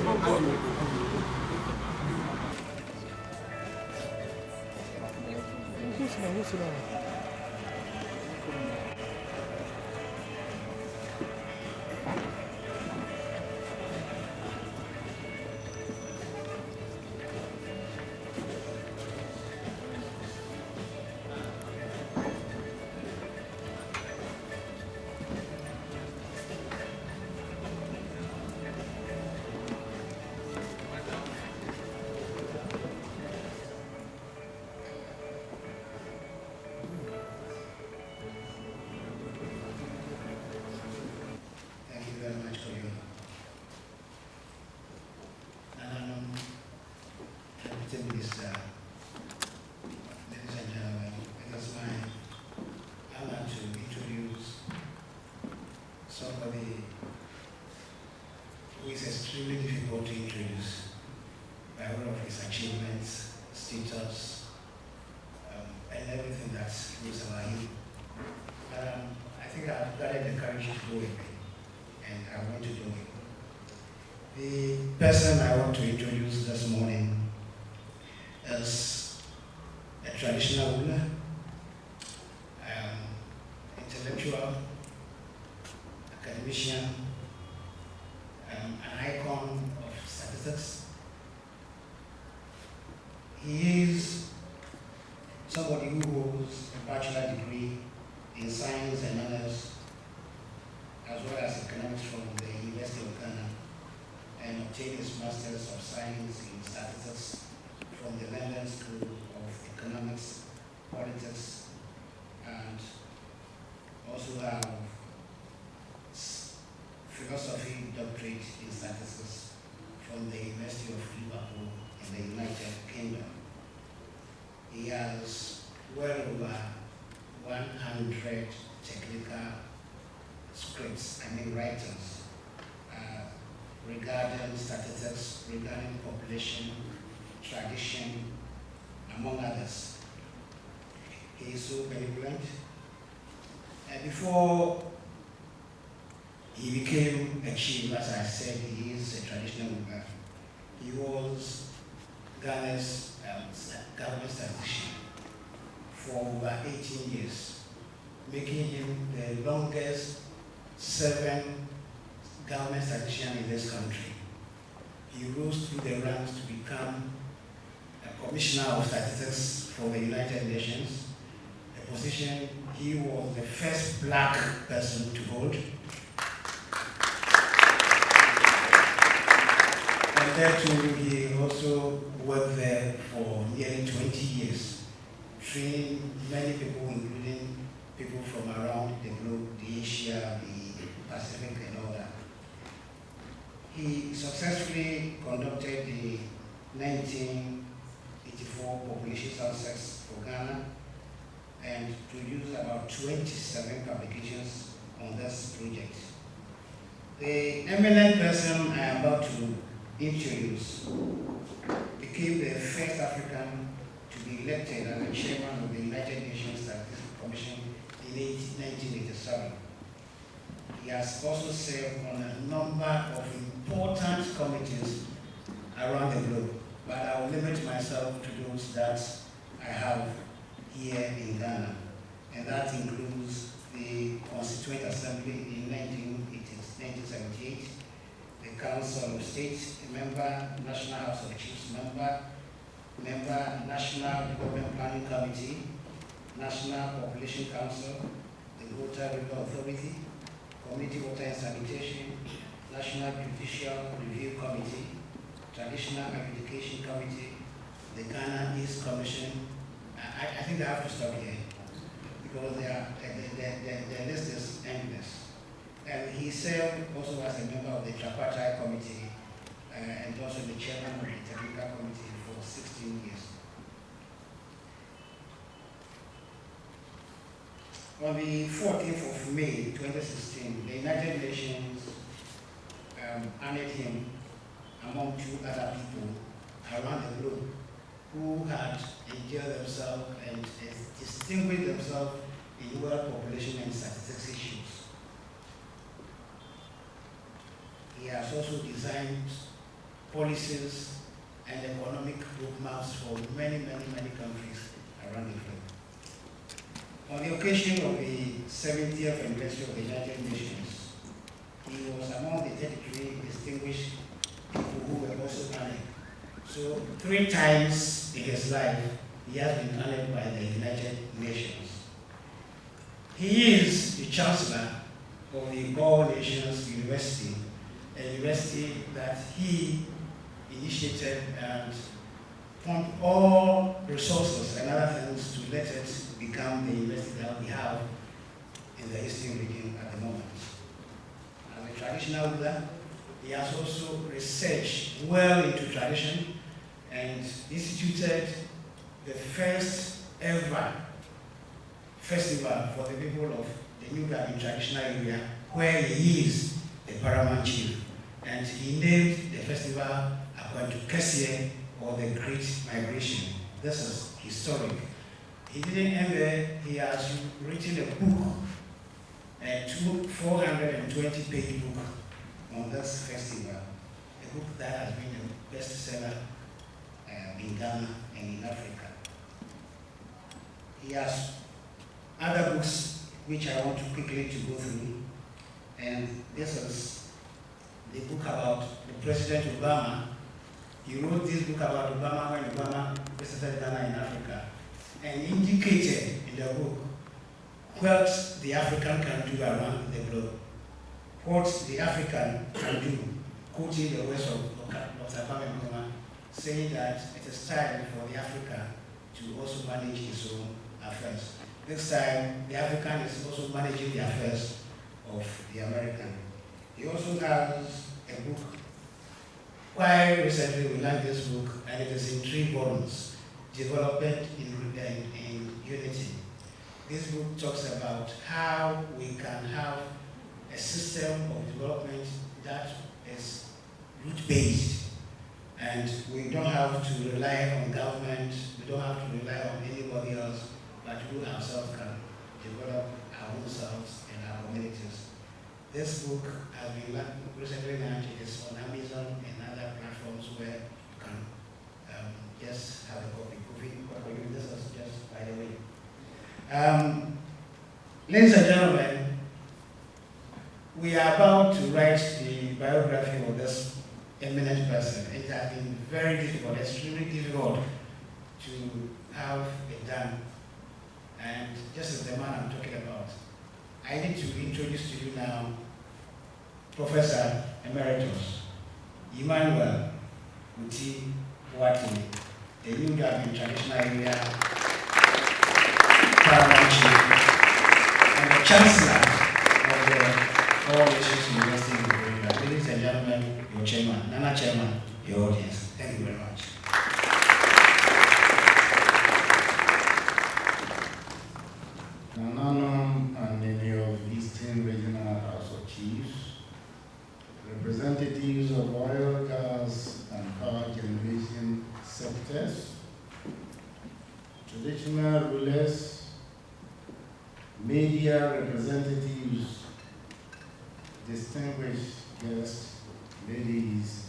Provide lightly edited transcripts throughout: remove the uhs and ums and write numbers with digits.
Thank you very much for your everything is, ladies and gentlemen, it is my honor to introduce somebody who is extremely difficult to introduce by all of his achievements, status, and everything that goes about him. I think I've gathered the courage to do it, and I want to do it. The person I want to introduce this morning is a traditional ruler, intellectual, academician, an icon of statistics. He is somebody who holds a bachelor degree in science and manners, as well as economics from the University of Ghana, and obtained his Masters of Science in Statistics from the London School of Economics, Politics, and also have philosophy doctorate in statistics from the University of Liverpool in the United Kingdom. He has well over 100 technical scripts, writers, regarding statistics, regarding population, tradition, among others. He is so benevolent. And before he became a chief, as I said, he is a traditional ruler. He was Ghana's government statistician for over 18 years, making him the longest serving government statistician in this country. He rose through the ranks to become a commissioner of statistics for the United Nations, a position he was the first black person to hold. And there too, he also worked there for nearly 20 years, training many people, including people from around the globe, the Asia, the Pacific, and all that. He successfully conducted the 1984 population census for Ghana and produced about 27 publications on this project. The eminent person I am about to introduce became the first African to be elected as the chairman of the United Nations Statistics Commission in 1987. He has also served on a number of important committees around the globe, but I will limit myself to those that I have here in Ghana, and that includes the Constituent Assembly in 1978, the Council of State, member, National House of Chiefs member, National Development Planning Committee, National Population Council, the Water River Authority, Community Water and Sanitation, National Judicial Review Committee, Traditional Adjudication Committee, the Ghana East Commission. I think I have to stop here because the list is endless. And he served also as a member of the Tripartite Committee and also the chairman of the Technical Committee for 16 years. On the 14th of May 2016, the United Nations honored him among two other people around the globe who had endeared themselves and distinguished themselves in world population and statistics issues. He has also designed policies, and economic roadmaps for many, many, many countries around the globe. On the occasion of the 70th anniversary of the United Nations, he was among the 33 distinguished people who were also honored. So 3 times in his life, he has been honored by the United Nations. He is the Chancellor of the All Nations University, a university that he initiated and pumped all resources and other things to let it become the university that we have in the Eastern region at the moment. As a traditional ruler, he has also researched well into tradition and instituted the first ever festival for the people of the New Garden traditional area, where he is the paramount chief. And he named the festival Akwantu Kesiye, or the Great Migration. This is historic. He didn't end there. He has written a book, a 420-page book on this festival, a book that has been a bestseller in Ghana and in Africa. He has other books which I want to quickly to go through, and this is the book about the President Obama. He wrote this book about Obama when Obama visited Ghana in Africa, and indicated in the book what the African can do around the globe, what the African can do, quoting the words of Dr. Kwame Nkrumah, saying that it is time for the African to also manage his own affairs. This time, the African is also managing the affairs of the American. He also has a book. Quite recently, we learned this book, and it is in 3 volumes, Development in Unity. This book talks about how we can have a system of development that is root-based, and we don't have to rely on government, we don't have to rely on anybody else, but we ourselves can develop our own selves and our communities. This book has been recently launched. It is on Amazon and other platforms where you can just have a copy. This is just by the way. Ladies and gentlemen, we are about to write the biography of this eminent person. It has been very difficult, extremely difficult to have it done. And just as the man I'm talking about, I need to introduce to you now Professor Emeritus Emmanuel Muti Wati, the New Garden Traditional Area Paramount Chief and the Chancellor of the All Nations University in Korea. Ladies and gentlemen, your chairman, Nana Chairman, your audience. Thank you very much. Nananum and any of Eastern Regional House of Chiefs, representatives of oil, gas, and power generation sectors, traditional rulers, media representatives, distinguished guests, ladies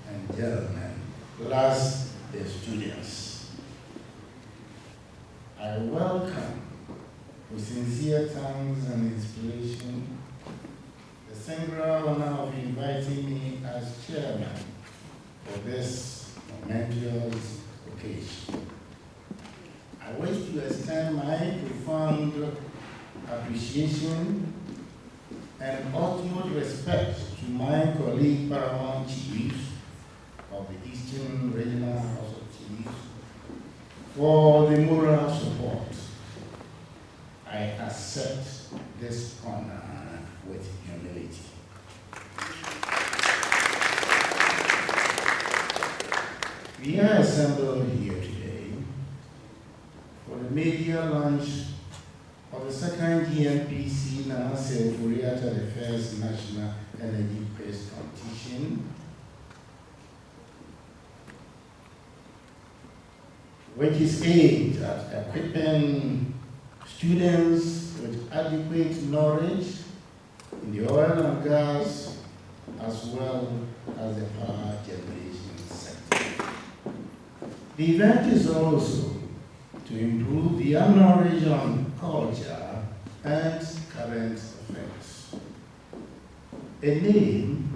and gentlemen, plus the students. I welcome with sincere thanks and inspiration the singular honor of inviting me as chairman for this momentous occasion. I wish to extend my profound appreciation and utmost respect to my colleague Paramount Chiefs of the Eastern Regional House of Chiefs for the moral support. I accept this honor with humility. We are assembled here today for the media launch of the second GNPC Nana Sefuriata, the first National Energy Quiz Competition, which is aimed at equipping students with adequate knowledge in the oil and gas as well as the power generation sector. The event is also to improve the knowledge on culture and current affairs. A name,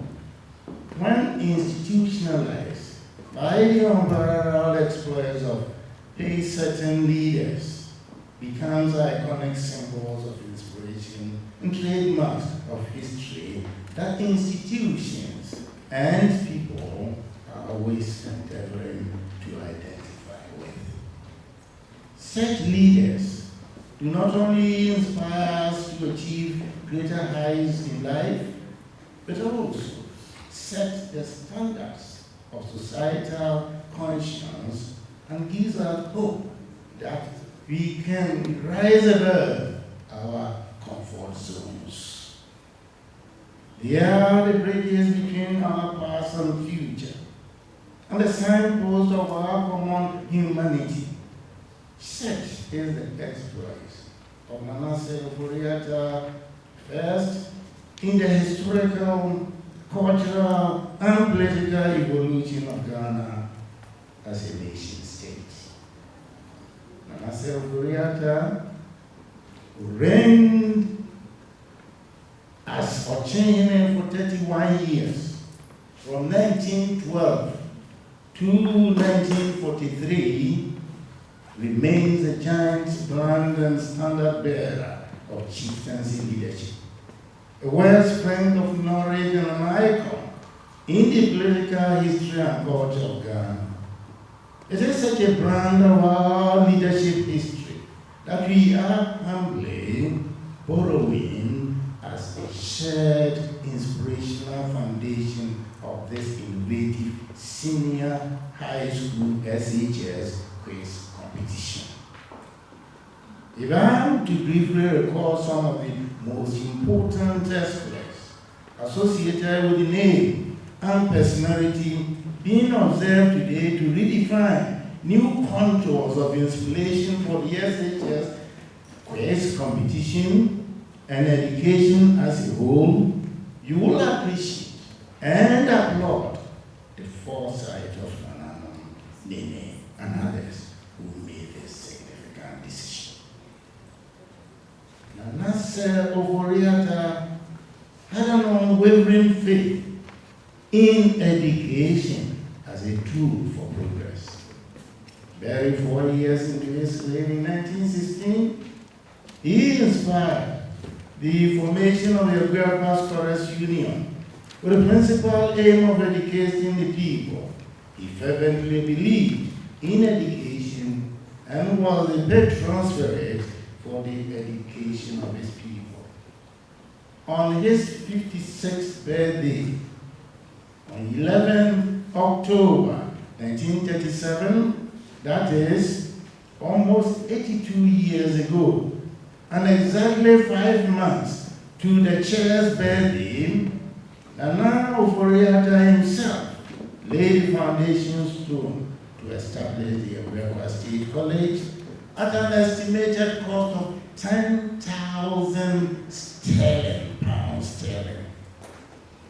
when institutionalized by the unparalleled exploits of a certain leaders, becomes iconic symbols of inspiration and trademarks of history that institutions and people are always endeavoring to identify with. Such leaders do not only inspire us to achieve greater heights in life, but also set the standards of societal conscience and gives us hope that we can rise above our comfort zones. They are the bridges between our past and future, and the signpost of our common humanity. Such is the exploits of Manasseh Ofori-Atta, first in the historical, cultural, and political evolution of Ghana as a nation state. Manasseh Ofori-Atta reigned as Ochehene for 31 years, from 1912 to 1943, remains a giant brand and standard bearer of chieftaincy leadership, a wellspring of knowledge and an icon in the political history and culture of Ghana. It is such a brand of our leadership history that we are humbly borrowing as a shared inspirational foundation of this innovative senior high school SHS quiz competition. If I am to briefly recall some of the most important exploits associated with the name and personality being observed today to redefine new contours of inspiration for the SHS quiz competition and education as a whole, you will appreciate and applaud the foresight of Nanano, Nene, and others who made this significant decision. Manasseh Ofori-Atta had an unwavering faith in education as a tool for progress. Buried 4 years into his slave in 1916, he inspired the formation of the Agrarian Scholars Union with the principal aim of educating the people. He fervently believed in education and was the patron spirit for the education of his people. On his 56th birthday, on 11 October 1937, that is almost 82 years ago, and exactly 5 months to the chair's birthday, Nana Ofori-Atta himself laid the foundation stone to establish the Abuja State College at an estimated cost of 10,000 pounds sterling,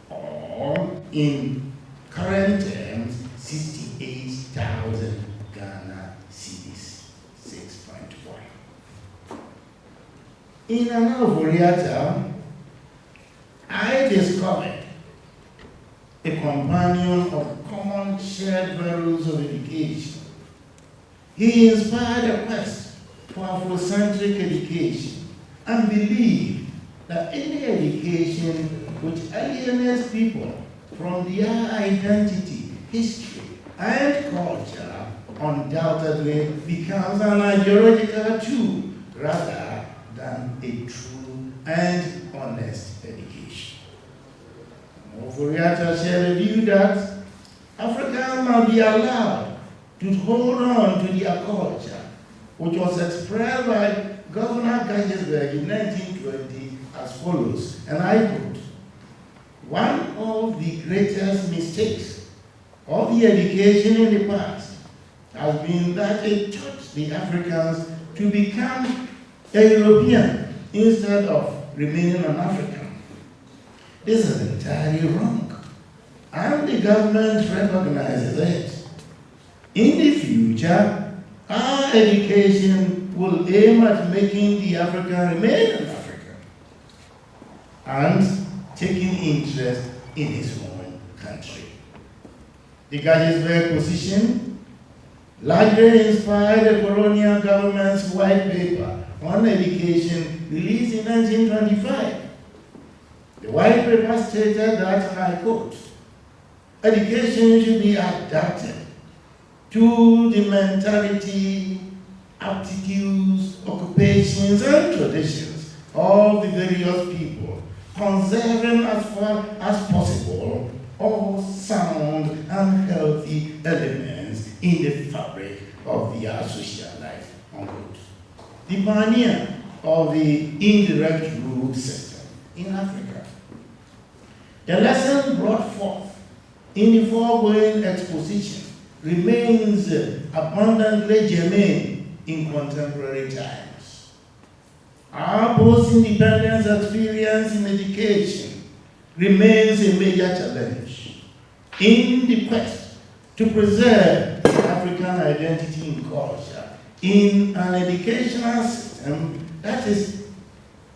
or in current terms, 68,000 Ghana cedis, 6.1. In Nana Ofori-Atta, I discovered a companion of common shared values of education. He inspired a quest for Afrocentric education and believed that any education which alienates people from their identity, history, and culture undoubtedly becomes an ideological tool rather than a true and honest education. Ofori-Atta shared a view that Africans must be allowed to hold on to their culture, which was expressed by Governor Gainsborough in 1920 as follows, and I quote, "One of the greatest mistakes of the education in the past has been that it taught the Africans to become a European instead of remaining an African. This is entirely wrong. and the government recognizes it. In the future, our education will aim at making the African remain an African and taking interest in his own country. The Gettysburg Position largely inspired the colonial government's white paper on education released in 1925. The white paper stated that, and I quote, education should be adapted to the mentality, aptitudes, occupations, and traditions of the various people, conserving as far as possible all sound and healthy elements in the fabric of their social life, unquote. The pioneer of the indirect rule system in Africa. The lesson brought forth in the foregoing exposition remains abundantly germane in contemporary times. Our post-independence experience in education remains a major challenge in the quest to preserve African identity and culture in an educational system that is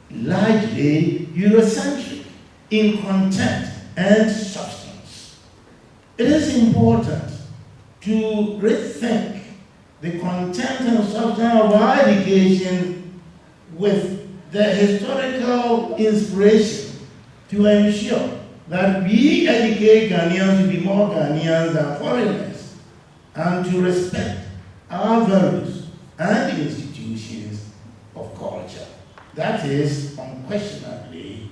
largely Eurocentric in content and substance. It is important to rethink the content and substance of our education with the historical inspiration to ensure that we educate Ghanaians to be more Ghanaians than foreigners and to respect our values and the institutions of culture. That is unquestionably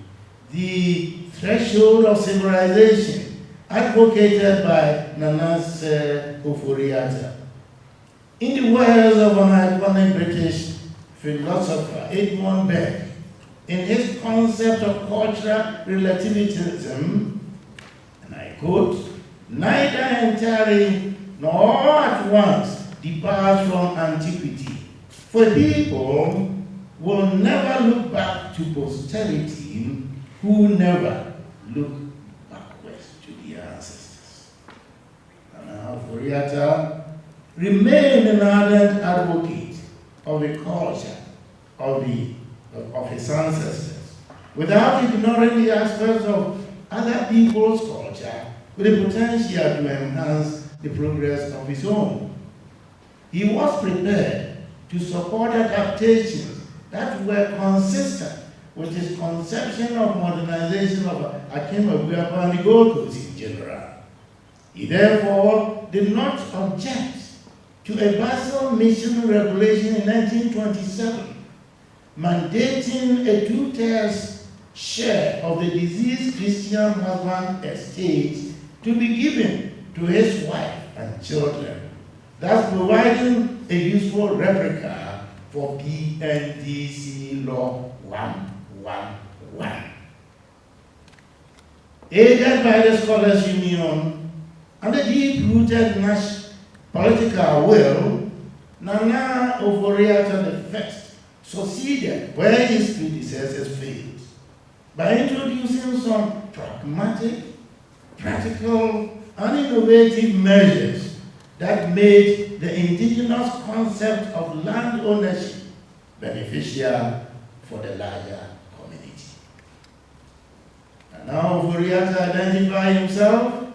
the threshold of civilization advocated by Nana Akufo-Addo. In the words of an iconic British philosopher, Edmund Burke, in his concept of cultural relativism, and I quote, neither entirely nor at once departs from antiquity, for people will never look back to posterity who never look backwards to their ancestors. And Akufo-Addo remained an ardent advocate of the culture of his ancestors, without ignoring the aspects of other people's culture with the potential to enhance the progress of his own. He was prepared to support adaptations that were consistent with his conception of modernization of Akim Abuapa and the Gold Coast in general. He therefore did not object to a Basel Mission regulation in 1927, mandating a 2/3 share of the deceased Christian husband estate to be given to his wife and children, thus providing a useful replica for PNDC Law 111. Aided by the Scholars Union and the deep-rooted national political will, Nana Akufo-Addo I succeeded where his predecessors failed by introducing some pragmatic, practical, and innovative measures that made the indigenous concept of land ownership beneficial for the larger community. And now Akufo-Addo identified himself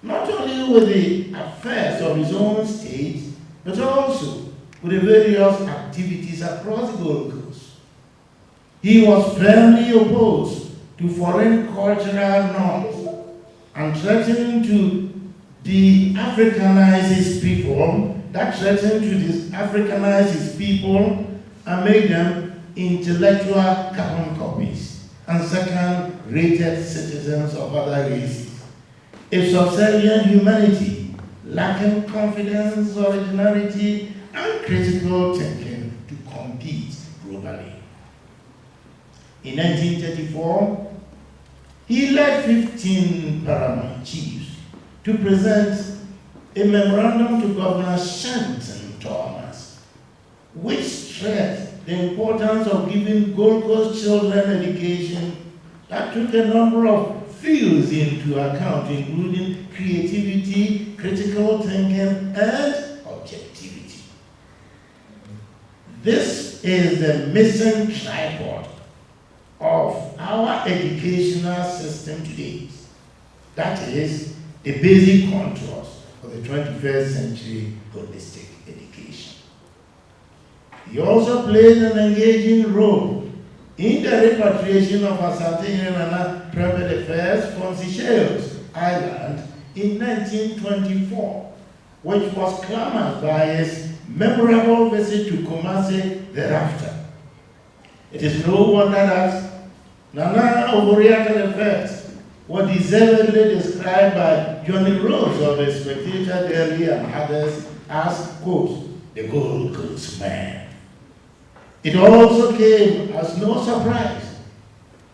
not only with the affairs of his own state, but also with the various activities across the Gold Coast. He was firmly opposed to foreign cultural norms and threatened to de-Africanize his people, and make them intellectual carbon copies and second-rated citizens of other races. A subservient humanity, lacking confidence, originality, and critical thinking to compete globally. In 1934, he led 15 paramount chiefs to present a memorandum to Governor Shenton Thomas, which stressed the importance of giving Gold Coast children education that took a number of fields into account, including creativity, critical thinking, and objectivity. This is the missing tripod of our educational system today. That is the basic contours of the 21st century holistic education. He also played an engaging role in the repatriation of Asante Nana Prempeh I from Seychelles Island in 1924, which was clamored by his memorable visit to Kumasi thereafter. It is no wonder that Nana Oboriata I was deservedly described by Johnny Rose of the Spectator Daily and others as, quote, the Gold Coast man. It also came as no surprise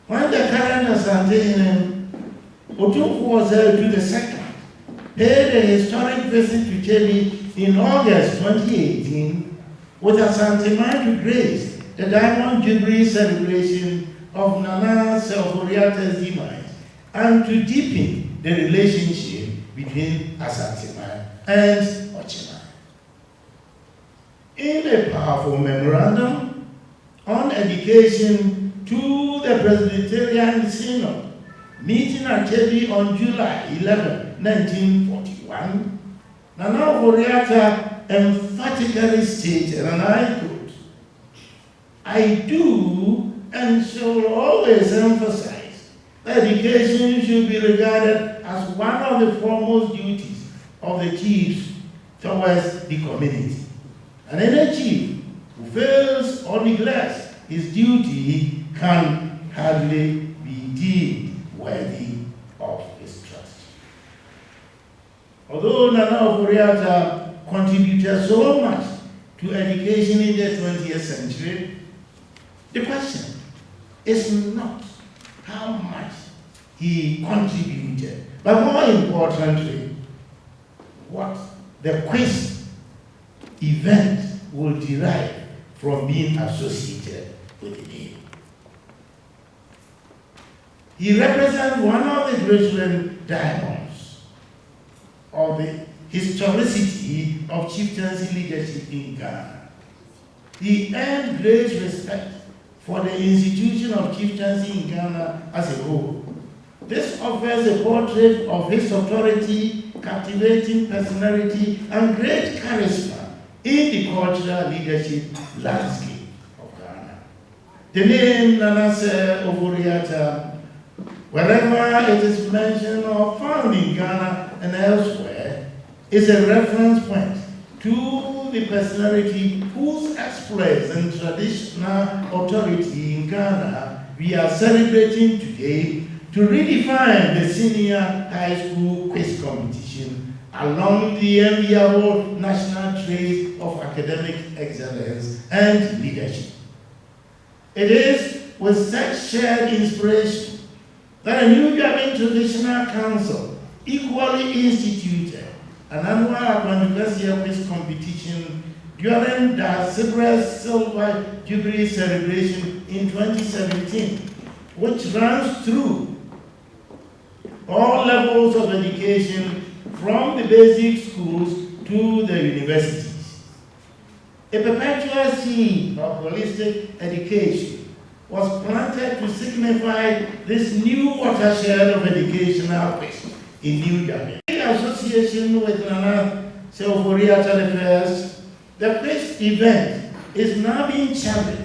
when the current Asante Otumfuo Osedu II paid a historic visit to Chebi in August 2018 with Asante Man to grace the Diamond Jubilee celebration of Nana Oboriata's demise and to deepen the relationship between Asante Man and Ochimai. In a powerful memorandum on education to the Presbyterian Synod meeting at Chebi on July 11, 1941, Nana Oboriata emphatically stated, and I quote, "I do and shall always emphasize that education should be regarded as one of the foremost duties of the chiefs towards the community. And any chief who fails or neglects his duty can hardly be deemed worthy of his trust." Although Nana Oboriata contributed so much to education in the 20th century, the question is not how much he contributed, but more importantly, what the quiz event will derive from being associated with the name. He represents one of the great diamonds of the historicity of chieftaincy leadership in Ghana. He earned great respect for the institution of chieftaincy in Ghana as a whole. This offers a portrait of his authority, captivating personality, and great charisma in the cultural leadership landscape of Ghana. The name Nana Oboriata, wherever it is mentioned or found in Ghana and elsewhere, is a reference point to the personality whose exploits and traditional authority in Ghana we are celebrating today to redefine the senior high school quiz competition along the enviable national trail of academic excellence and leadership. It is with such shared inspiration that a New Japan Traditional Council equally instituted an annual Akwantukwasiya quiz competition during the Cyprus Silver Jubilee celebration in 2017, which runs through all levels of education from the basic schools to the universities. A perpetual seed of holistic education was planted to signify this new watershed of educational quiz in New Japan. In association with Nana Oboriata I, the quiz event is now being challenged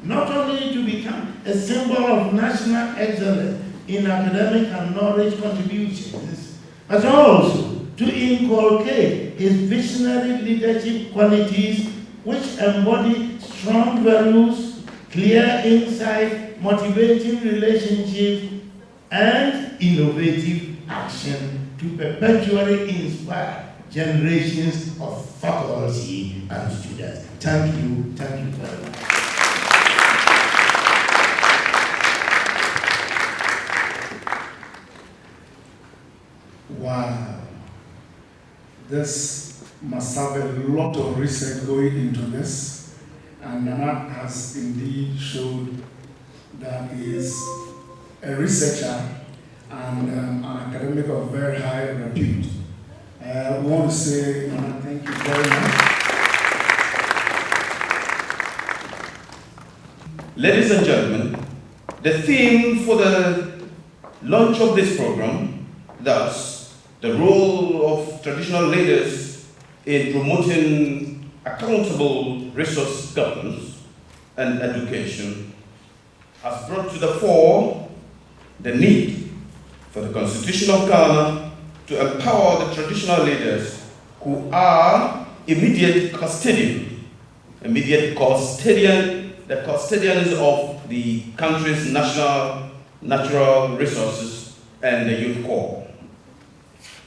not only to become a symbol of national excellence in academic and knowledge contributions, but also to inculcate his visionary leadership qualities which embody strong values, clear insight, motivating relationships, and innovative action to perpetually inspire generations of faculty and students. Thank you very much. Wow. This must have a lot of research going into this, and Nana has indeed showed that he is a researcher and an academic of very high repute. I want to say, Nana, thank you very much. Ladies and gentlemen, the theme for the launch of this program, thus, the role of traditional leaders in promoting accountable resource governance and education, has brought to the fore the need for the Constitution of Ghana to empower the traditional leaders who are the custodians of the country's natural resources and the youth core,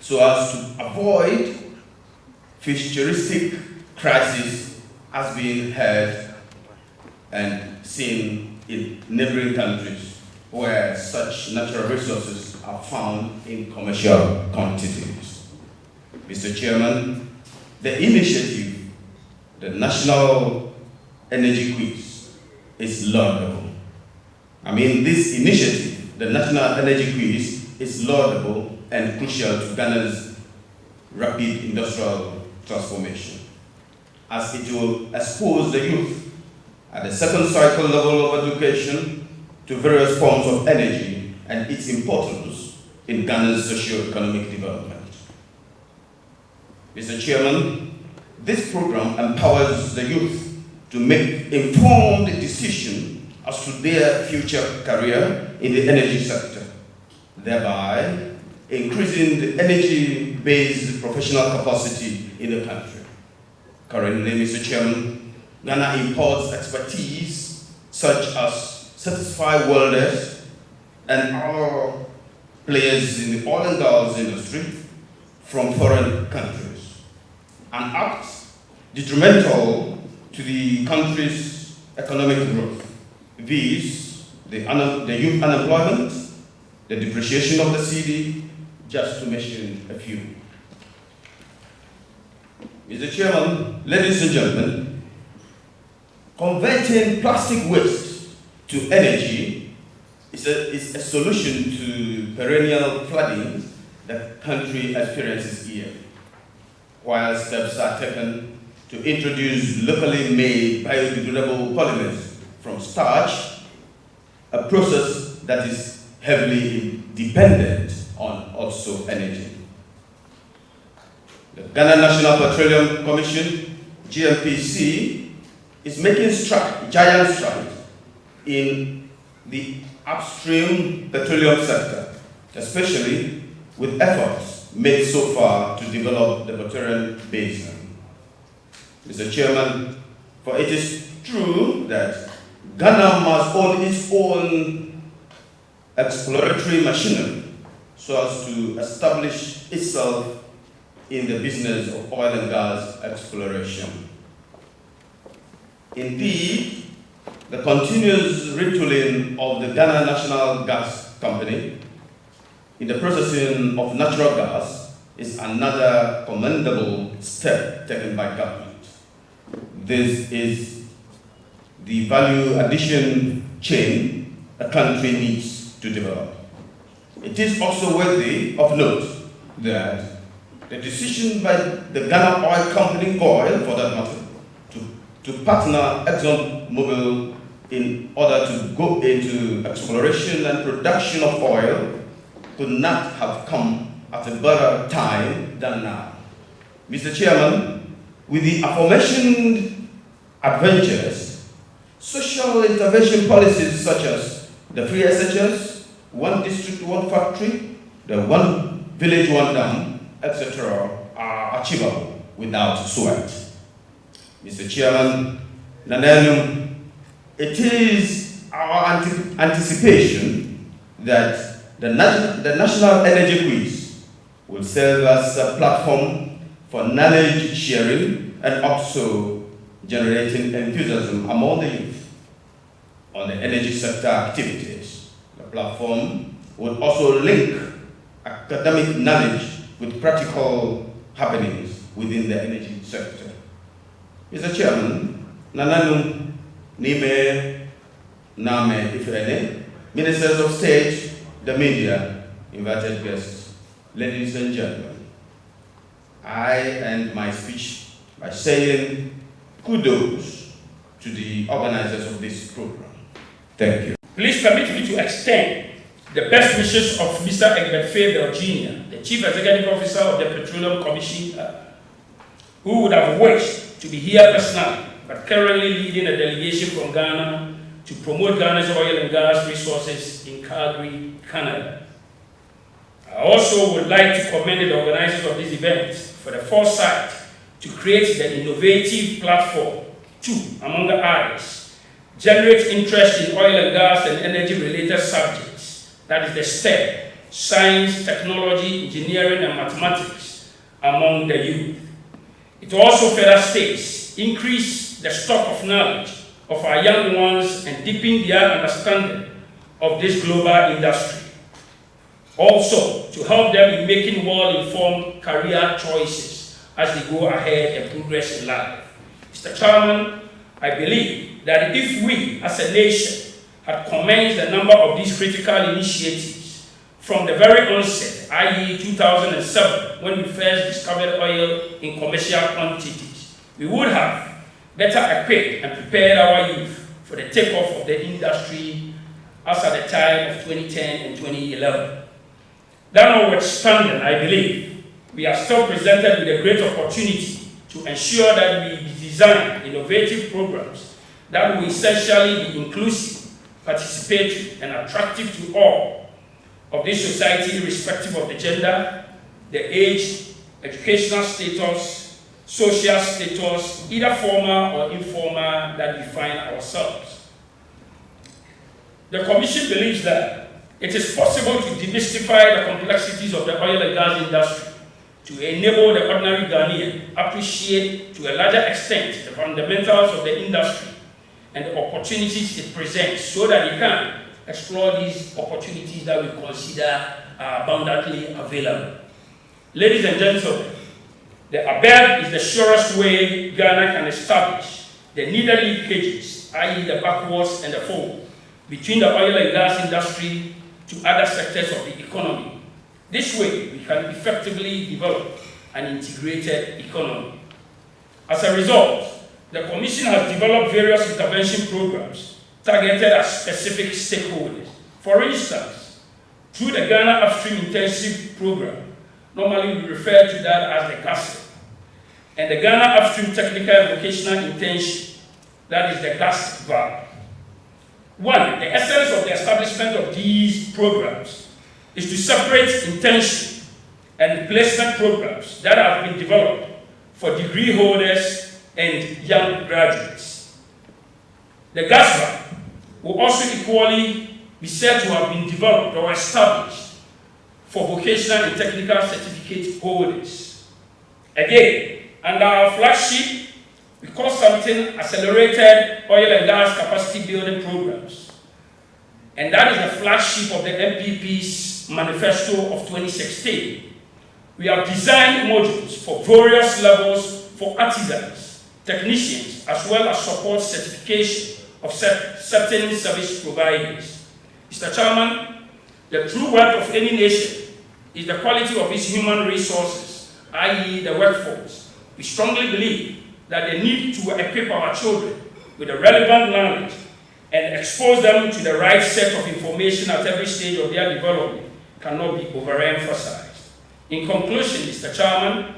so as to avoid futuristic crises as being heard and seen in neighboring countries where such natural resources are found in commercial quantities. Mr. Chairman, the initiative, the National Energy Quiz, is laudable. This initiative, the National Energy Quiz, is laudable and crucial to Ghana's rapid industrial transformation, as it will expose the youth at the second cycle level of education to various forms of energy and its importance in Ghana's socio-economic development. Mr. Chairman, this program empowers the youth to make informed decisions as to their future career in the energy sector, thereby increasing the energy-based professional capacity in the country. Currently, Mr. Chairman, Ghana imports expertise such as certified welders and other players in the oil and gas industry from foreign countries, and acts detrimental to the country's economic growth. These, the youth unemployment, the depreciation of the cedi, just to mention a few. Mr. Chairman, ladies and gentlemen, converting plastic waste to energy is a solution to perennial flooding the country experiences yearly, while steps are taken to introduce locally made biodegradable polymers from starch, a process that is heavily dependent on also energy. The Ghana National Petroleum Commission, GNPC, is making giant strides in the upstream petroleum sector, especially with efforts made so far to develop the Equatorial Basin. Mr. Chairman, for it is true that Ghana must own its own exploratory machinery so as to establish itself in the business of oil and gas exploration. Indeed, the continuous retooling of the Ghana National Gas Company in the processing of natural gas is another commendable step taken by government. This is the value addition chain a country needs to develop. It is also worthy of note that the decision by the Ghana Oil Company, GOIL for that matter, to partner ExxonMobil in order to go into exploration and production of oil could not have come at a better time than now. Mr. Chairman, with the aforementioned adventures, social intervention policies such as the free SHS, one district, one factory, the one village, one dam, etc. are achievable without sweat. Mr. Chairman, Nananum, it is our anticipation that the National Energy Quiz will serve as a platform for knowledge sharing and also generating enthusiasm among the youth on the energy sector activities. The platform would also link academic knowledge with practical happenings within the energy sector. Mr. Chairman, Nananum Nime Name Ifene, Ministers of State, the media, invited guests, ladies and gentlemen, I end my speech by saying kudos to the organizers of this program. Thank you. Please permit me to extend the best wishes of Mr. Egbert Faber Jr., the Chief Executive Officer of the Petroleum Commission, who would have wished to be here personally, but currently leading a delegation from Ghana to promote Ghana's oil and gas resources in Calgary, Canada. I also would like to commend the organizers of this event for the foresight to create the innovative platform to, among others, generate interest in oil and gas and energy-related subjects, that is the STEM, science, technology, engineering, and mathematics, among the youth. It also further states, increase the stock of knowledge of our young ones and deepen their understanding of this global industry. Also, to help them in making well-informed career choices as they go ahead and progress in life. Mr. Chairman, I believe that if we as a nation had commenced a number of these critical initiatives from the very onset, i.e. 2007, when we first discovered oil in commercial quantities, we would have better equipped and prepared our youth for the takeoff of the industry as at the time of 2010 and 2011. That notwithstanding, I believe we are still presented with a great opportunity to ensure that we design innovative programs that will essentially be inclusive, participatory, and attractive to all of this society, irrespective of the gender, the age, educational status, social status, either formal or informal, that we find ourselves. The Commission believes that it is possible to demystify the complexities of the oil and gas industry to enable the ordinary Ghanaian appreciate to a larger extent the fundamentals of the industry and the opportunities it presents, so that they can explore these opportunities that we consider are abundantly available. Ladies and gentlemen, the above is the surest way Ghana can establish the needed linkages, i.e. the backwards and the forward, between the oil and gas industry to other sectors of the economy. This way, we can effectively develop an integrated economy. As a result, the Commission has developed various intervention programs targeted at specific stakeholders. For instance, through the Ghana Upstream Intensive Program, normally we refer to that as the GASIP, and the Ghana Upstream Technical and Vocational Internship, that is the GASVA. One, the essence of the establishment of these programs is to separate internship and placement programs that have been developed for degree holders and young graduates. The GASVA will also equally be said to have been developed or established for vocational and technical certificate holders. Again, under our flagship, we call something accelerated oil and gas capacity building programs. And that is the flagship of the MPP's manifesto of 2016. We have designed modules for various levels for artisans, technicians, as well as support certification of certain service providers. Mr. Chairman, the true wealth of any nation is the quality of its human resources, i.e. the workforce. We strongly believe that the need to equip our children with the relevant knowledge and expose them to the right set of information at every stage of their development cannot be overemphasized. In conclusion, Mr. Chairman,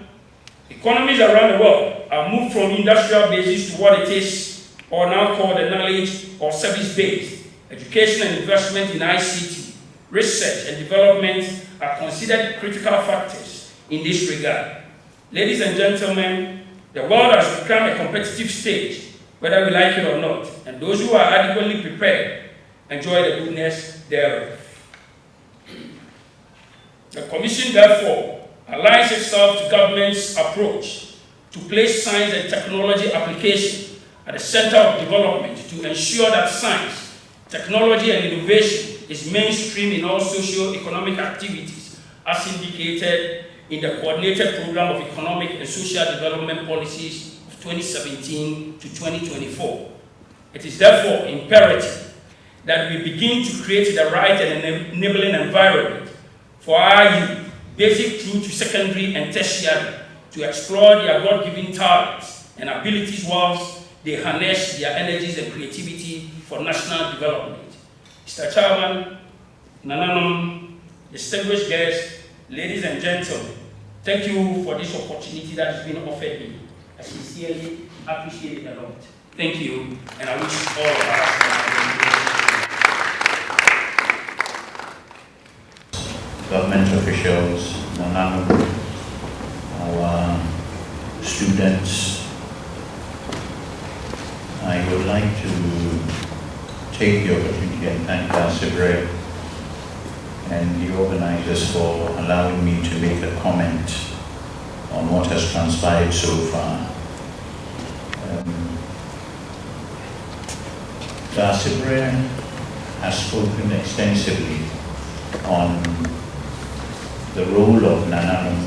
economies around the world are moved from industrial basis to what it is, or now called the knowledge or service-based. Education and investment in ICT, research and development are considered critical factors in this regard. Ladies and gentlemen, the world has become a competitive stage, whether we like it or not, and those who are adequately prepared enjoy the goodness thereof. The Commission, therefore, aligns itself to government's approach to place science and technology application at the center of development to ensure that science, technology, and innovation is mainstream in all socio-economic activities, as indicated in the Coordinated Program of Economic and Social Development Policies of 2017 to 2024. It is therefore imperative that we begin to create the right and enabling environment for our youth, basic through to secondary and tertiary, to explore their God-given talents and abilities whilst they harness their energies and creativity for national development. Mr. Chairman, Nananom, distinguished guests, ladies and gentlemen, thank you for this opportunity that has been offered me. I sincerely appreciate it a lot. Thank you, and I wish all of us government officials, Nananom, our students. I would like to take the opportunity and thank Sibre and the organizers for allowing me to make a comment on what has transpired so far. Sibre has spoken extensively on the role of Nananom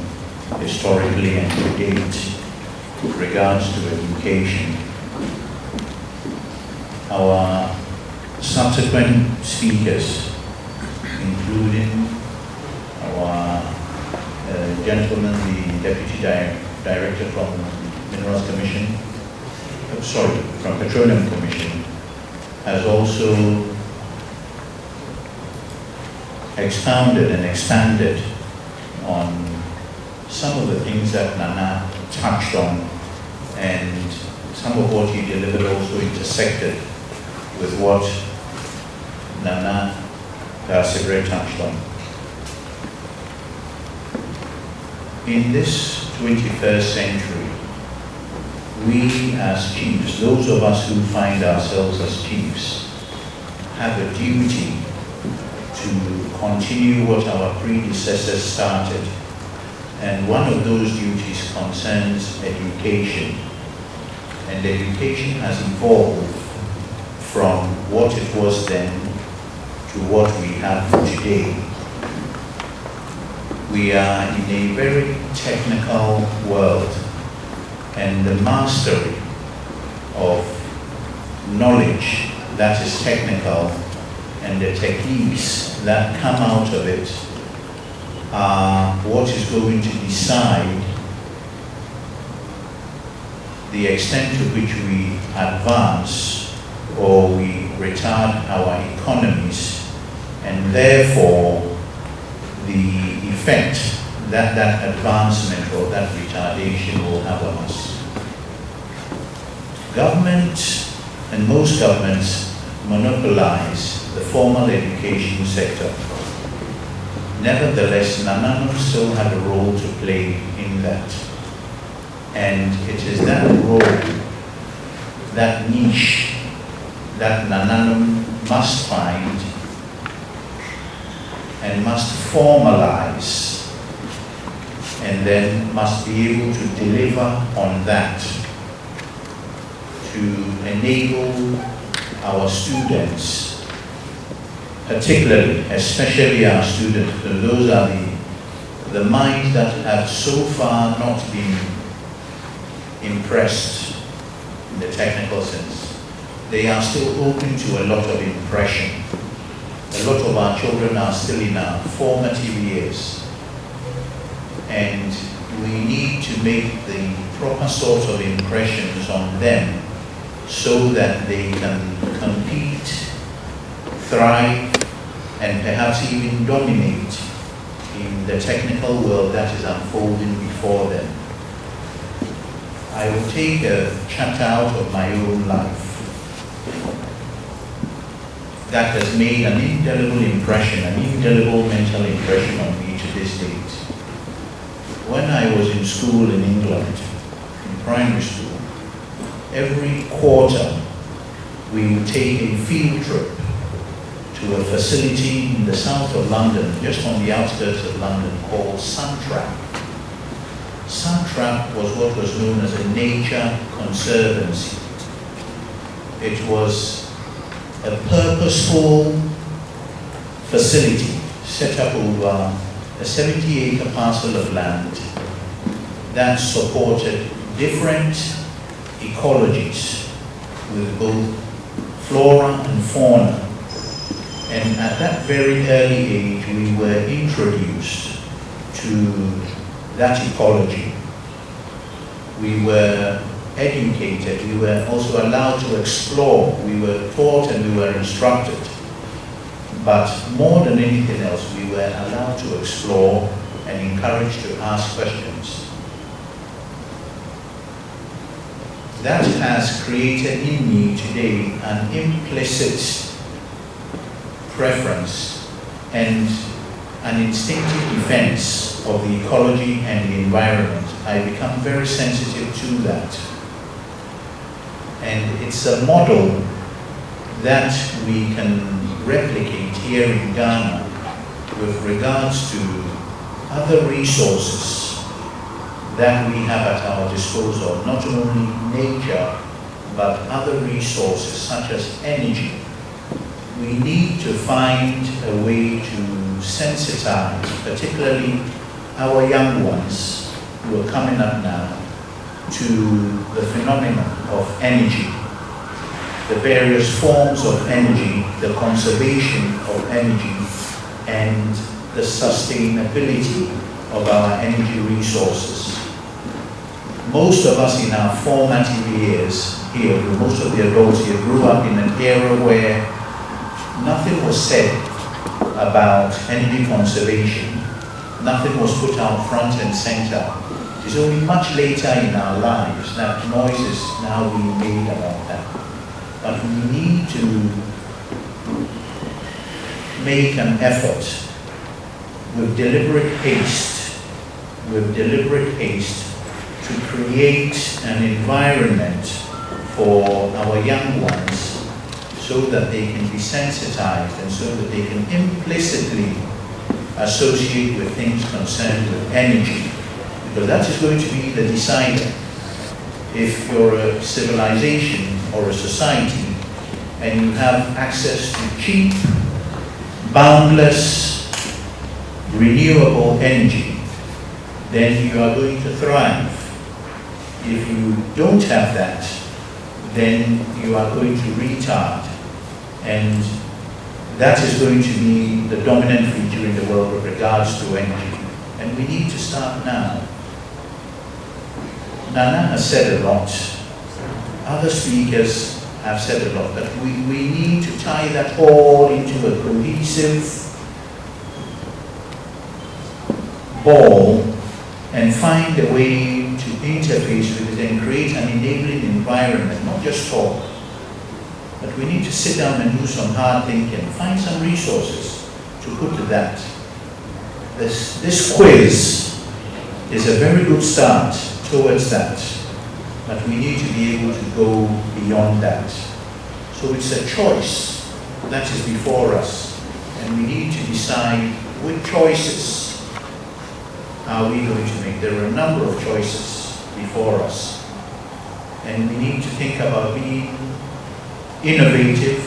historically and to date with regards to education. Our subsequent speakers, including our gentleman, the Deputy Director from Minerals Commission, from Petroleum Commission, has also expounded and expanded on some of the things that Nana touched on, and some of what he delivered also intersected with what Nana Sibre touched on. In this 21st century, we as chiefs, those of us who find ourselves as chiefs, have a duty to continue what our predecessors started. And one of those duties concerns education. And education has evolved from what it was then to what we have today. We are in a very technical world, and the mastery of knowledge that is technical and the techniques that come out of it are what is going to decide the extent to which we advance or we retard our economies, and therefore the effect that that advancement or that retardation will have on us. Government and most governments monopolize the formal education sector. Nevertheless, Nananom still had a role to play in that. And it is that role, that niche, that Nananom must find and must formalize, and then must be able to deliver on that to enable our students, particularly, especially our students, because those are the minds that have so far not been impressed in the technical sense. They are still open to a lot of impression. A lot of our children are still in our formative years. And we need to make the proper sort of impressions on them so that they can compete, thrive, and perhaps even dominate in the technical world that is unfolding before them. I will take a chapter out of my own life that has made an indelible impression, an indelible mental impression on me to this date. When I was in school in England, in primary school, every quarter we would take a field trip to a facility in the south of London, just on the outskirts of London, called Suntrap. Suntrap was what was known as a nature conservancy. It was a purposeful facility set up over a 70-acre parcel of land that supported different ecologies with both flora and fauna. And at that very early age, we were introduced to that ecology. We were educated, we were also allowed to explore, we were taught and we were instructed. But more than anything else, we were allowed to explore and encouraged to ask questions. That has created in me today an implicit preference and an instinctive defense of the ecology and the environment. I become very sensitive to that. And it's a model that we can replicate here in Ghana with regards to other resources that we have at our disposal, not only nature, but other resources such as energy. We need to find a way to sensitize, particularly our young ones who are coming up now, to the phenomenon of energy, the various forms of energy, the conservation of energy, and the sustainability of our energy resources. Most of us in our formative years here, most of the adults here, grew up in an era where nothing was said about energy conservation. Nothing was put out front and center. It's only much later in our lives that noise is now being made about that. But we need to make an effort with deliberate haste to create an environment for our young ones so that they can be sensitized and so that they can implicitly associate with things concerned with energy. Because that is going to be the decider. If you're a civilization or a society and you have access to cheap, boundless, renewable energy, then you are going to thrive. If you don't have that, then you are going to retard. And that is going to be the dominant feature in the world with regards to energy. And we need to start now. Nana has said a lot. Other speakers have said a lot. But we need to tie that all into a cohesive ball and find a way to interface with it and create an enabling environment, not just talk. But we need to sit down and do some hard thinking, find some resources to put to that. This quiz is a very good start towards that, but we need to be able to go beyond that. So it's a choice that is before us, and we need to decide which choices are we going to make. There are a number of choices before us, and we need to think about being innovative.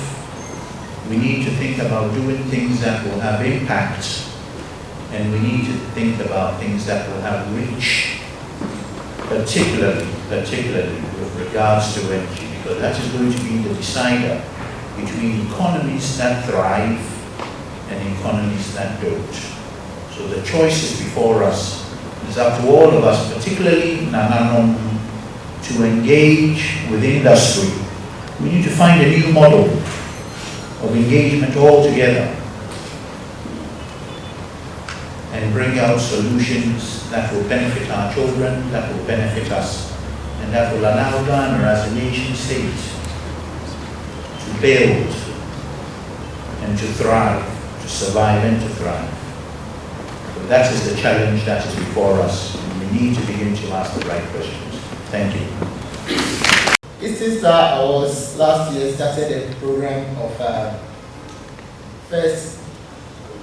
We need to think about doing things that will have impact, and we need to think about things that will have reach, particularly with regards to energy, because that is going to be the decider between economies that thrive and economies that don't. So the choice is before us. It's up to all of us, particularly Nananom, to engage with industry. We need to find a new model of engagement altogether and bring out solutions that will benefit our children, that will benefit us, and that will allow Ghana as a nation state to build and to thrive, to survive and to thrive. So that is the challenge that is before us. We need to begin to ask the right questions. Thank you. Eastern Star Awards last year started a program of first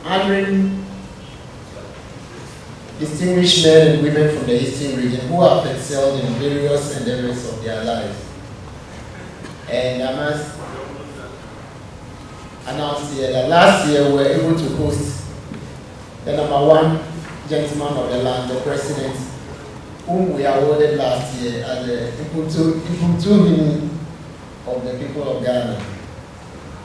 honoring distinguished men and women from the Eastern region who have excelled in various endeavors of their lives. And I must announce here that last year we were able to host the #1 gentleman of the land, the president, whom we awarded last year as the Iputu of the people of Ghana.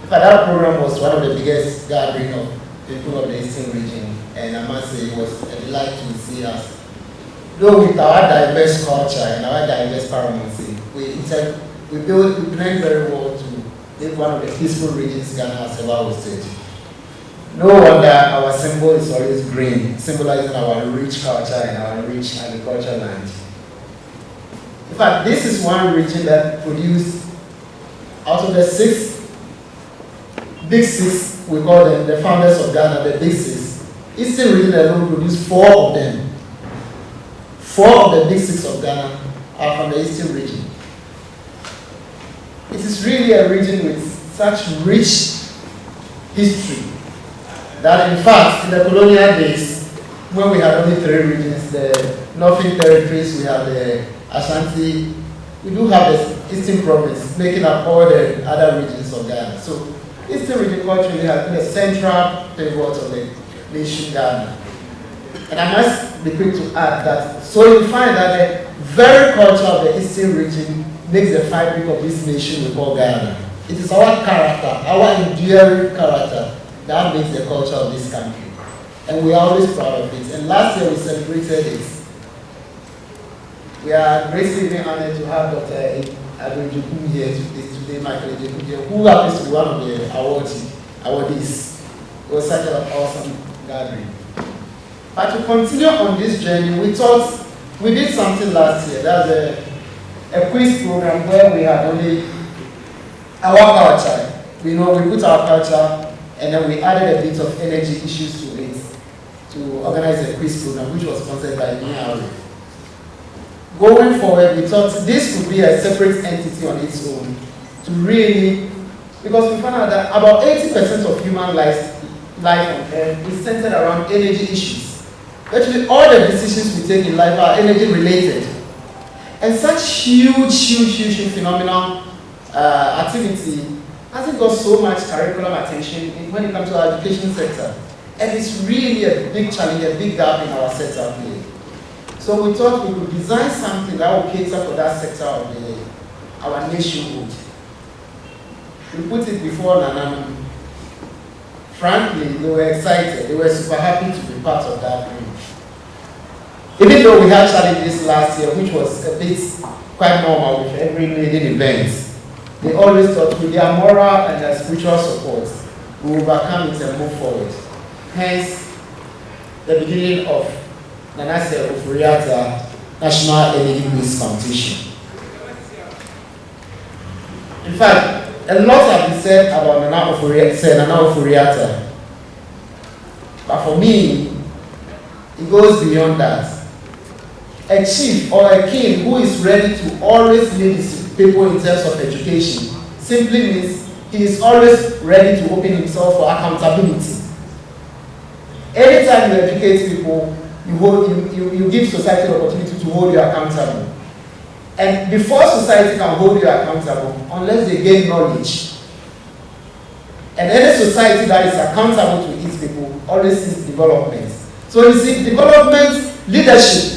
But that program was one of the biggest gathering of people of the Eastern region, and I must say it was a delight to see us. Though with our diverse culture and our diverse paramountcy, we blend very well to make one of the peaceful regions Ghana has ever hosted. No wonder our symbol is always green, symbolizing our rich culture and our rich agricultural land. In fact, this is one region that produced, out of the big six, we call them the founders of Ghana, the big six. Eastern region alone produced 4 of them. 4 of the big six of Ghana are from the Eastern region. It is really a region with such rich history that in fact, in the colonial days, when we had only 3 regions, the Northern Territories, we have the Ashanti, we do have the Eastern Province, making up all the other regions of Ghana. So, Eastern region culturally has been a central pivot of the nation Ghana. And I must be quick to add that, so you find that the very culture of the Eastern region makes the fabric of this nation we call Ghana. It is our character, our enduring character, that makes the culture of this country. And we are always proud of it. And last year we celebrated it. We are greatly being honored to have Dr. Adejukum here today, Michael Adejukum here, who happens to be one of the awardees. It was such an awesome gathering. But to continue on this journey, we thought we did something last year. That's a quiz program where we had only our culture. We put our culture and then we added a bit of energy issues to it to organize a quiz program which was sponsored by NIARE. Going forward, we thought this would be a separate entity on its own to really, because we found out that about 80% of human life on Earth is centered around energy issues. Actually, all the decisions we take in life are energy related. And such huge phenomenal activity hasn't got so much curriculum attention when it comes to our education sector. And it's really a big challenge, a big gap in our sector here. So we thought we could design something that would cater for that sector of our nationhood. We put it before Nananum. Frankly, they were excited. They were super happy to be part of that group. Even though we had challenges last year, which was a bit quite normal with every leading event, they always thought with their moral and their spiritual support, we will overcome it and move forward. Hence, the beginning of Nana Ofori-Atta National Energy Quiz Competition. In fact, a lot has been said about Nana Ofori-Atta. But for me, it goes beyond that. A chief or a king who is ready to always lead his people in terms of education simply means he is always ready to open himself for accountability. Anytime you educate people, you give society the opportunity to hold you accountable. And before society can hold you accountable, unless they gain knowledge, and any society that is accountable to its people always sees development. So you see, development, leadership,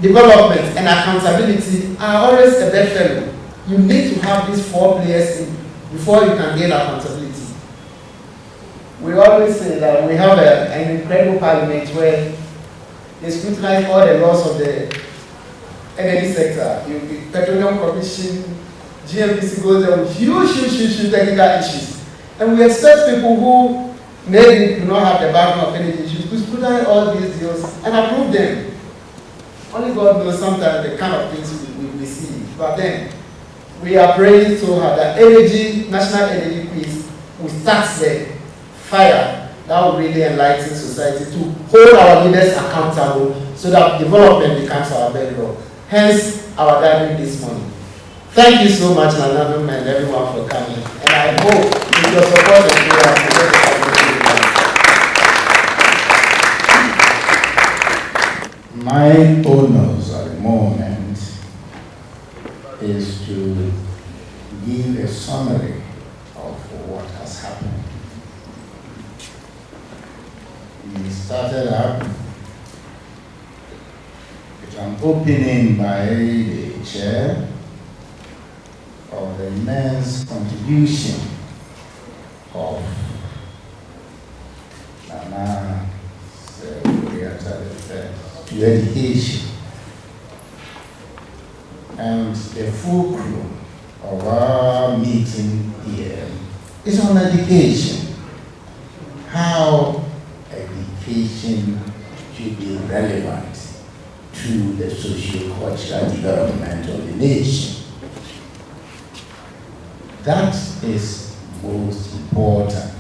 development, and accountability are always a bedfellow. You need to have these 4 players in before you can gain accountability. We always say that we have an incredible parliament where they scrutinize all the laws of the energy sector. The Petroleum Commission, GNPC goes there with huge technical issues. And we expect people who maybe do not have the background of energy issues to scrutinize all these deals and approve them. Only God knows sometimes the kind of things we see. But then, we are praying so hard that national energy quiz will start the fire that will really enlighten society to hold our leaders accountable so that development becomes our bedrock. Hence, our gathering this morning. Thank you so much, Nananum and everyone for coming. And I hope with your support and prayer, my honors at the moment is to give a summary of what has happened. We started out with an opening by the chair of the immense contribution Nana to education. And the fulcrum of our meeting here is on education. How education should be relevant to the socio-cultural development of the nation. That is most important.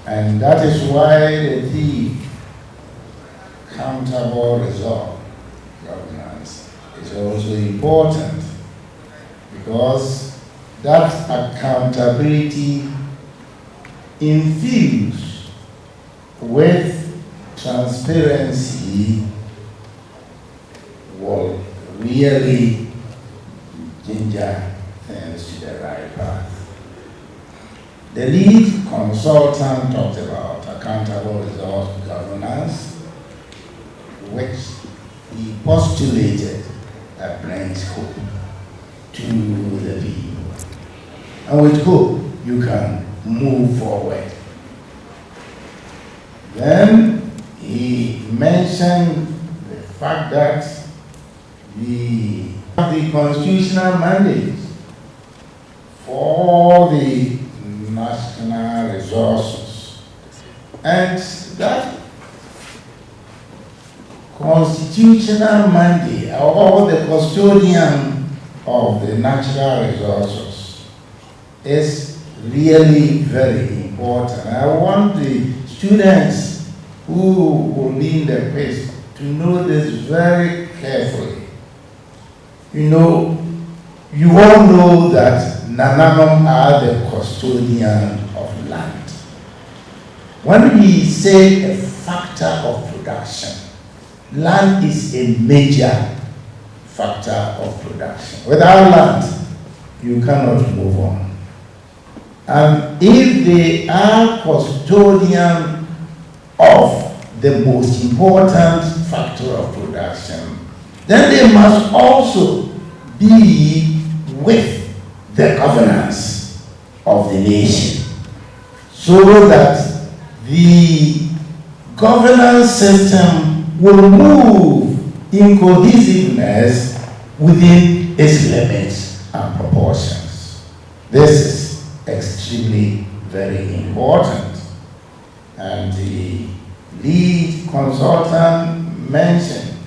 And that is why the theme, accountable result governance, is also important, because that accountability infused with transparency will really ginger things to the right path. The lead consultant talked about accountable result governance, which he postulated that brings hope to the people. And with hope, you can move forward. Then he mentioned the fact that we have the constitutional mandate for the national resources, and that constitutional mandate, or the custodian of the natural resources, is really very important. I want the students who will be in the quiz to know this very carefully. You know, you all know that Nananom are the custodian of land. When we say a factor of production, land is a major factor of production. Without land, you cannot move on. And if they are custodian of the most important factor of production, then they must also be with the governance of the nation, so that the governance system will move in cohesiveness within its limits and proportions. This is extremely very important. And the lead consultant mentioned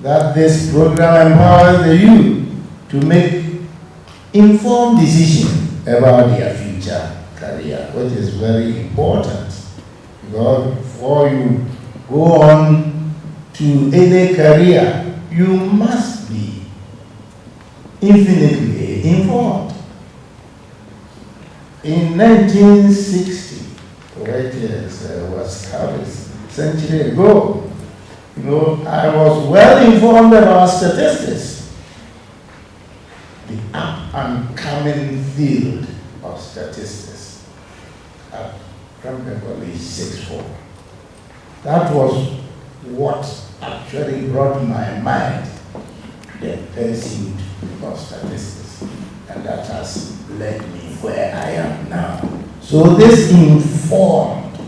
that this program empowers the youth to make informed decisions about their future career, which is very important. Because before you go on to any career, you must be infinitely informed. In 1960, was a century ago, I was well informed about statistics, the up and coming field of statistics at Cranbrook College 6-4. That was what actually brought my mind to the pursuit of statistics, and that has led me where I am now. So this informed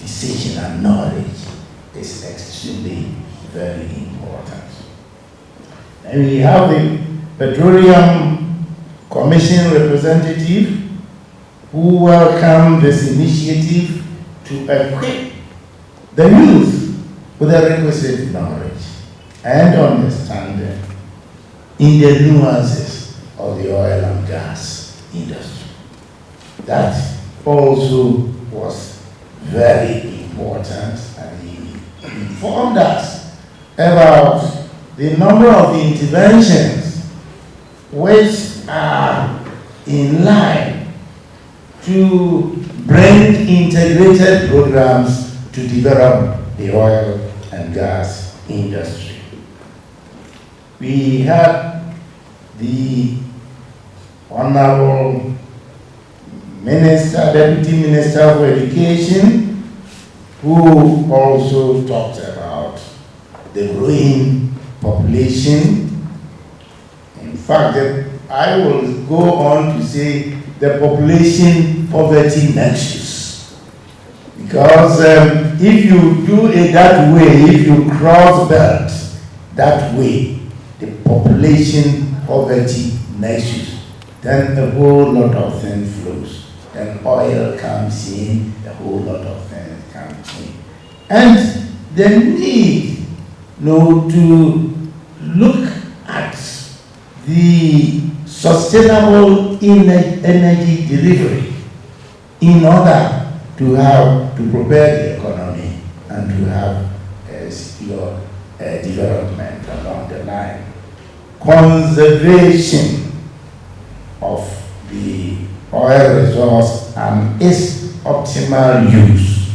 decision and knowledge is extremely very important. And we have the Petroleum Commission representative who welcomed this initiative to equip the youth with the requisite knowledge and understanding in the nuances of the oil and gas industry. That also was very important, and he informed us about the number of interventions which are in line to bring integrated programs to develop the oil and gas industry. We had the Honorable Minister, Deputy Minister for Education, who also talked about the growing population. In fact, I will go on to say the population poverty nexus, Because if you do it that way, if you cross belt that way, the population poverty nexus, then a whole lot of things flows. Then oil comes in, a whole lot of things comes in. And the need to look at the sustainable energy delivery in order to prepare the economy and to have secure development along the line. Conservation of the oil resource and its optimal use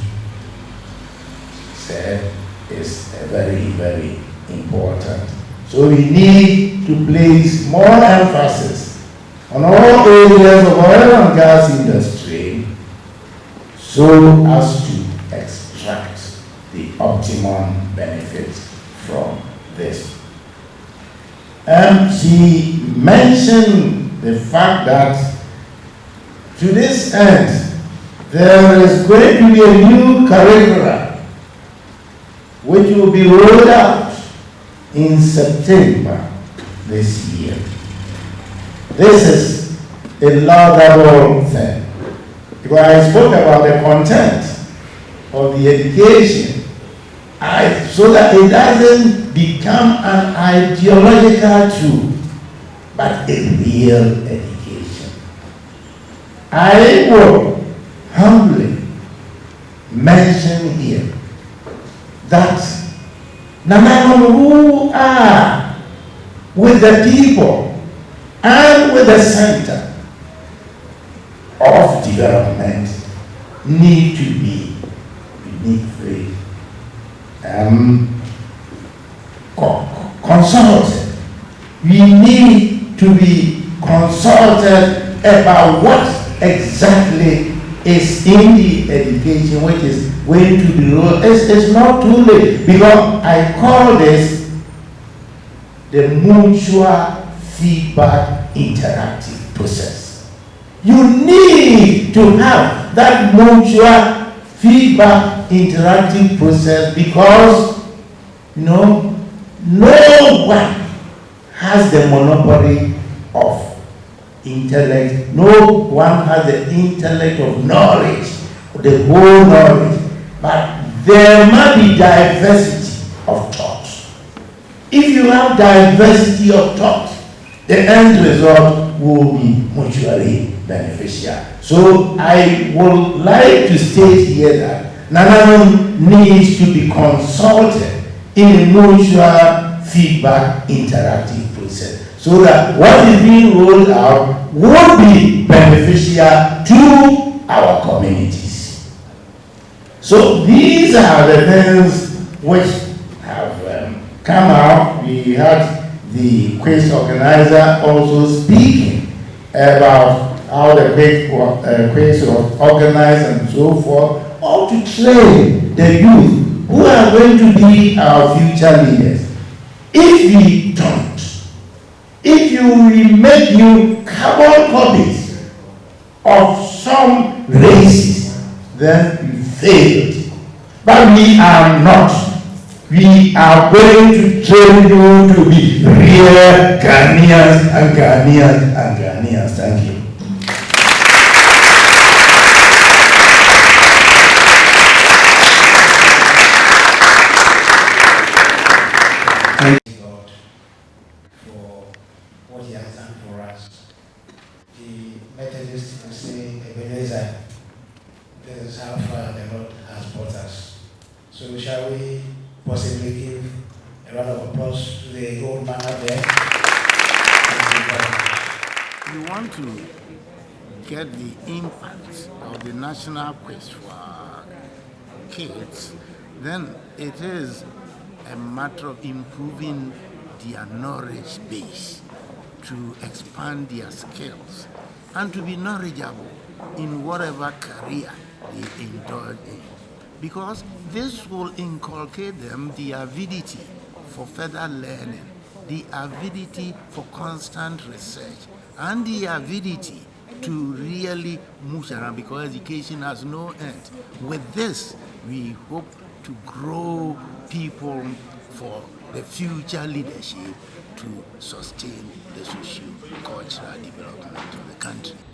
is very, very important. So we need to place more emphasis on all areas of oil and gas industry so as to extract the optimum benefits from this. She mentioned the fact that to this end, there is going to be a new curriculum which will be rolled out in September this year. This is a laudable thing. Because I spoke about the content of the education, so that it doesn't become an ideological tool, but a real education. I will humbly mention here that Nananom who are with the people and with the center of development need to be uniquely consulted. We need to be consulted about what exactly is in the education which is going to be rolled. It's not too late, because I call this the mutual feedback interactive process. You need to have that mutual feedback interactive process, because no one has the monopoly of intellect. No one has the intellect of knowledge, the whole knowledge. But there must be diversity of thought. If you have diversity of thought, the end result will be mutually beneficial. So I would like to state here that Nananom needs to be consulted in a mutual feedback interactive process, so that what is being rolled out will be beneficial to our communities. So these are the things which have come out. We had the quiz organizer also speaking about how the quiz was organized and so forth, all to train the youth who are going to be our future leaders. If we don't, if we make new carbon copies of some races, then we failed. But we are not. We are going to train you to be real Ghanaians and Ghanaians and Ghanaians. Thank you. God for what He has done for us. The Methodists will say, Ebenezer, this is how far the Lord has brought us. So shall we possibly give a round of applause to the old man up there? You want to get the impact of the national quest for kids, then it is a matter of improving their knowledge base, to expand their skills, and to be knowledgeable in whatever career they indulge in. Because this will inculcate them the avidity for further learning, the avidity for constant research, and the avidity to really move around, because education has no end. With this, we hope to grow people for the future leadership to sustain the socio-cultural development of the country.